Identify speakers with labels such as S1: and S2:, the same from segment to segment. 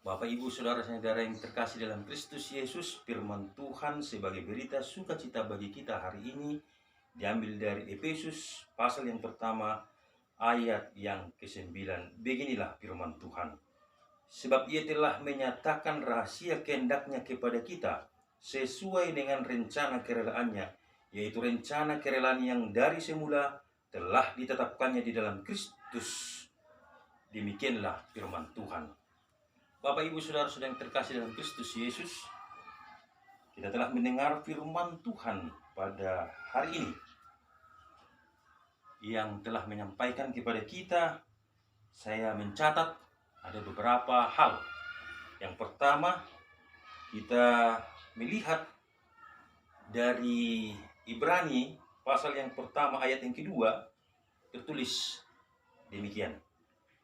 S1: Bapak, Ibu, saudara-saudara yang terkasih dalam Kristus Yesus, firman Tuhan sebagai berita sukacita bagi kita hari ini diambil dari Efesus pasal yang pertama ayat yang ke-9. Beginilah firman Tuhan. Sebab ia telah menyatakan rahasia kehendaknya kepada kita sesuai dengan rencana kerelaannya, yaitu rencana kerelaan yang dari semula telah ditetapkannya di dalam Kristus. Demikianlah firman Tuhan. Bapak, Ibu, saudara-saudara yang terkasih dalam Kristus Yesus, kita telah mendengar firman Tuhan pada hari ini yang telah menyampaikan kepada kita. Saya mencatat ada beberapa hal. Yang pertama, kita melihat dari Ibrani pasal yang pertama ayat yang kedua tertulis demikian.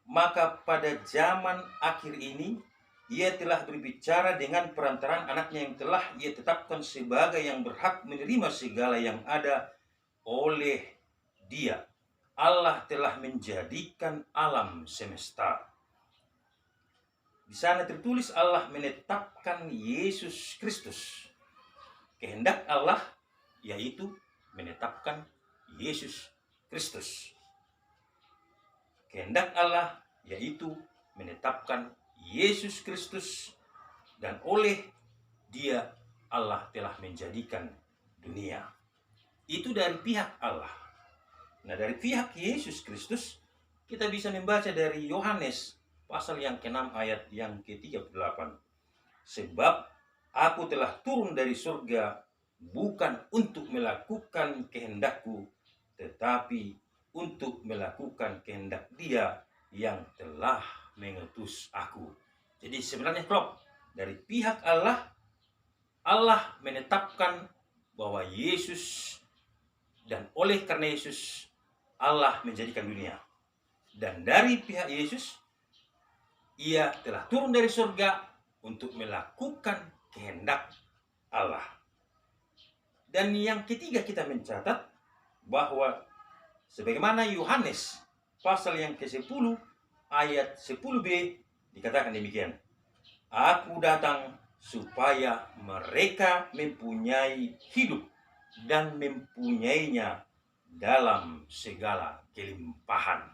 S1: Maka pada zaman akhir ini ia telah berbicara dengan perantaraan anaknya yang telah ia tetapkan sebagai yang berhak menerima segala yang ada oleh dia. Allah telah menjadikan alam semesta. Di sana tertulis Allah menetapkan Yesus Kristus. Kehendak Allah yaitu menetapkan Yesus Kristus. Kehendak Allah yaitu menetapkan Yesus Kristus, dan oleh Dia Allah telah menjadikan dunia. Itu dari pihak Allah. Nah, dari pihak Yesus Kristus kita bisa membaca dari Yohanes pasal yang ke-6 ayat yang ke-38. Sebab aku telah turun dari surga bukan untuk melakukan kehendakku, tetapi untuk melakukan kehendak Dia yang telah mengutus aku. Jadi sebenarnya klop dari pihak Allah, Allah menetapkan bahwa Yesus, dan oleh karena Yesus Allah menjadikan dunia. Dan dari pihak Yesus, Ia telah turun dari surga untuk melakukan kehendak Allah. Dan yang ketiga kita mencatat bahwa sebagaimana Yohanes pasal yang ke-10 ayat 10b dikatakan demikian. Aku datang supaya mereka mempunyai hidup dan mempunyainya dalam segala kelimpahan.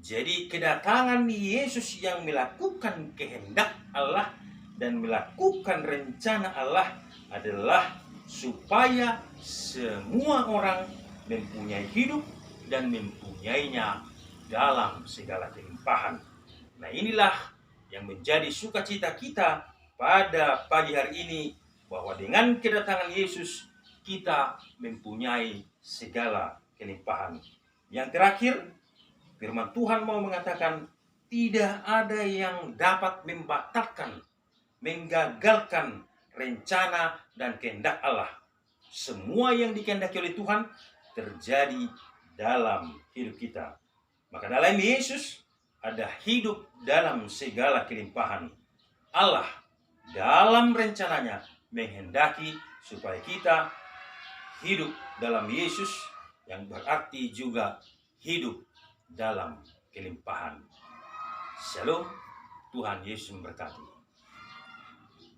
S1: Jadi kedatangan Yesus yang melakukan kehendak Allah dan melakukan rencana Allah adalah supaya semua orang mempunyai hidup dan mempunyainya dalam segala kelimpahan. Nah, inilah yang menjadi sukacita kita pada pagi hari ini, bahwa dengan kedatangan Yesus kita mempunyai segala kelimpahan. Yang terakhir, firman Tuhan mau mengatakan tidak ada yang dapat membatalkan, menggagalkan rencana dan kehendak Allah. Semua yang dikehendaki oleh Tuhan terjadi dalam hidup kita. Maka dalam Yesus ada hidup dalam segala kelimpahan. Allah dalam rencananya menghendaki supaya kita hidup dalam Yesus, yang berarti juga hidup dalam kelimpahan. Shalom, Tuhan Yesus memberkati.